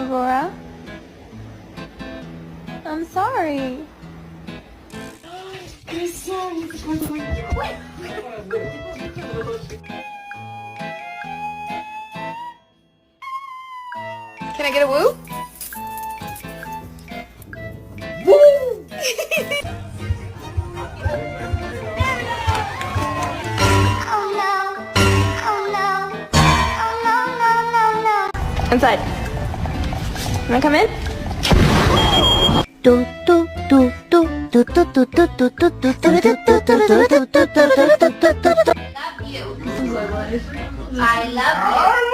Aurora. I'm sorry. Can I get a woo? Woo! Inside. Wanna come in? I love you.